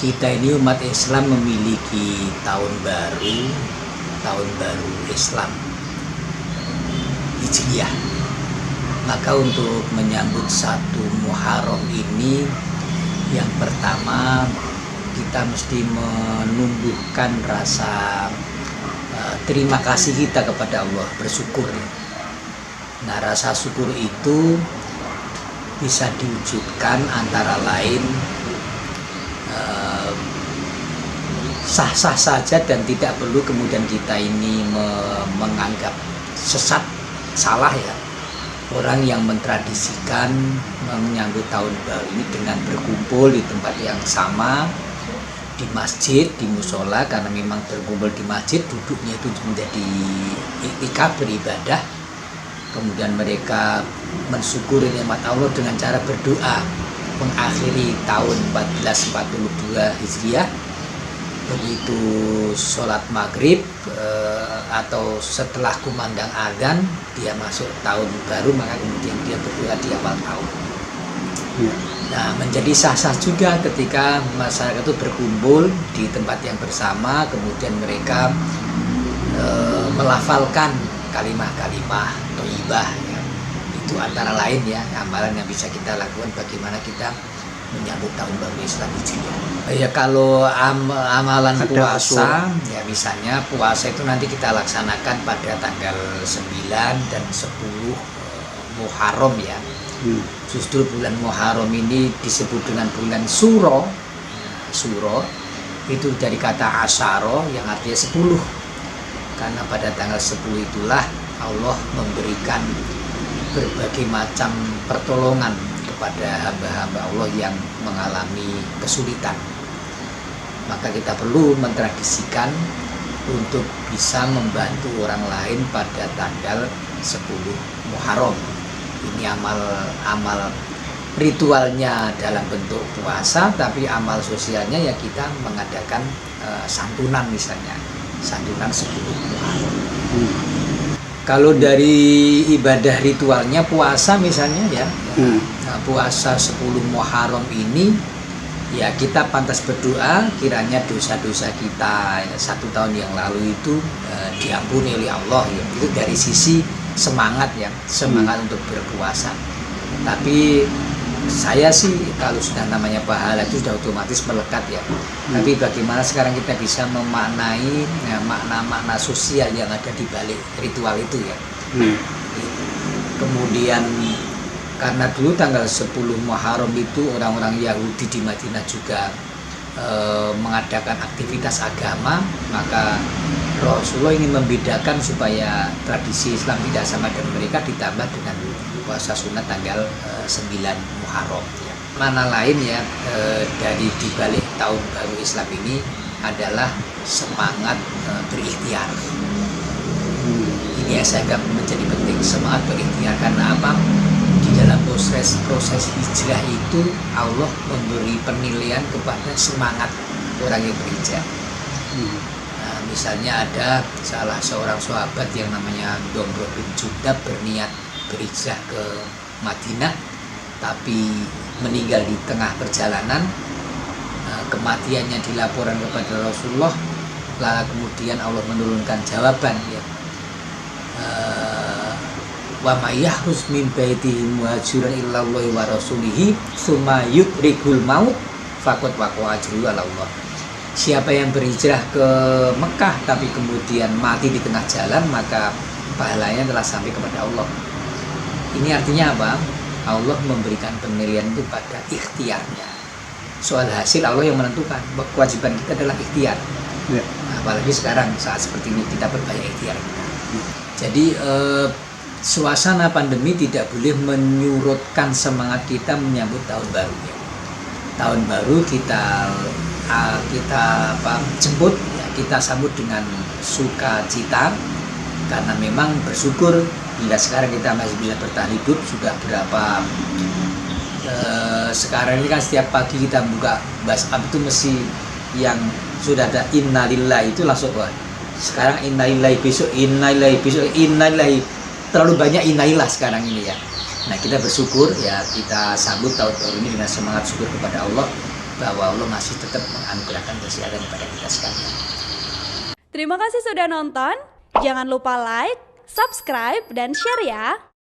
Kita ini umat Islam memiliki tahun baru Islam Hijriah. Maka untuk menyambut 1 Muharram ini, yang pertama kita mesti menumbuhkan rasa terima kasih kita kepada Allah, bersyukur. Nah, rasa syukur itu bisa diwujudkan antara lain sah-sah saja dan tidak perlu kemudian kita ini menganggap sesat, salah ya. Orang yang mentradisikan menyambut tahun baru ini dengan berkumpul di tempat yang sama, di masjid, di musola, karena memang berkumpul di masjid duduknya itu menjadi iktikaf, beribadah. Kemudian mereka mensyukuri nikmat Allah dengan cara berdoa mengakhiri tahun 1442 Hijriah. Begitu sholat maghrib atau setelah kumandang adzan dia masuk tahun baru, maka kemudian dia berdoa di awal tahun. Nah, menjadi sah-sah juga ketika masyarakat itu berkumpul di tempat yang bersama, kemudian mereka melafalkan kalimah-kalimah thayyibah ya. Itu antara lain ya amalan yang bisa kita lakukan bagaimana kita menyambut tahun baru Islam Hijriah. Ya, kalau amalan puasa ya, misalnya puasa itu nanti kita laksanakan pada tanggal 9 dan 10 Muharram ya. Justru bulan Muharram ini disebut dengan bulan Suro. Suro itu dari kata asyara yang artinya 10. Karena pada tanggal 10 itulah Allah memberikan berbagai macam pertolongan kepada hamba-hamba Allah yang mengalami kesulitan. Maka kita perlu mentradisikan untuk bisa membantu orang lain pada tanggal 10 Muharram. Ini amal ritualnya dalam bentuk puasa, tapi amal sosialnya ya kita mengadakan santunan, misalnya santunan 10 Muharram. Kalau dari ibadah ritualnya puasa misalnya ya, nah, puasa 10 Muharram ini ya kita pantas berdoa kiranya dosa-dosa kita ya, 1 tahun yang lalu itu diampuni oleh Allah ya. Itu dari sisi semangat ya, semangat untuk berpuasa. Tapi saya sih kalau sudah namanya pahala itu sudah otomatis melekat ya. Tapi bagaimana sekarang kita bisa memaknai ya, makna-makna sosial yang ada di balik ritual itu ya. Kemudian karena dulu tanggal 10 Muharram itu orang-orang Yahudi di Madinah juga mengadakan aktivitas agama, maka Rasulullah ingin membedakan supaya tradisi Islam tidak sama dengan mereka, ditambah dengan puasa sunat tanggal 9 Muharram ya. Mana lain ya dari dibalik tahun baru Islam ini adalah semangat berikhtiar. Ini yang saya anggap menjadi penting, semangat berikhtiar. Karena apa? Di dalam proses hijrah itu Allah memberi penilaian kepada semangat orang yang berhijrah. Nah, misalnya ada salah seorang sahabat yang namanya Domro bin Jundab berniat berhijrah ke Madinah, tapi meninggal di tengah perjalanan. Kematiannya dilaporkan kepada Rasulullah, lalu kemudian Allah menurunkan jawaban ya, wa may yahrus min baitihi muhajiran illallahi wa rasulihi tsumma yudrikul maut faqad waqa'a ajruhu 'ala Allah. Siapa yang berhijrah ke Mekah tapi kemudian mati di tengah jalan, maka pahalanya telah sampai kepada Allah. Ini artinya apa? Allah memberikan penilaian itu pada ikhtiarnya. Soal hasil Allah yang menentukan. Kewajiban kita adalah ikhtiar. Nah, apalagi sekarang saat seperti ini kita berbanyak ikhtiar kita. Jadi suasana pandemi tidak boleh menyurutkan semangat kita menyambut tahun baru. Ya. Tahun baru kita jemput, ya, kita sambut dengan sukacita, karena memang bersyukur hingga sekarang kita masih bisa bertahan hidup. Sudah berapa sekarang ini kan setiap pagi kita buka WhatsApp itu mesti yang sudah ada innalillahi itu langsung, wah sekarang innalillahi, besok innalillahi, besok innalillahi, terlalu banyak innalillah sekarang ini ya. Nah, kita bersyukur ya, kita sambut tahun baru ini dengan semangat syukur kepada Allah. bahwa Allah masih tetap menganugerahkan kesehatan kepada kita sekalian. Terima kasih sudah nonton. Jangan lupa like, subscribe, dan share ya.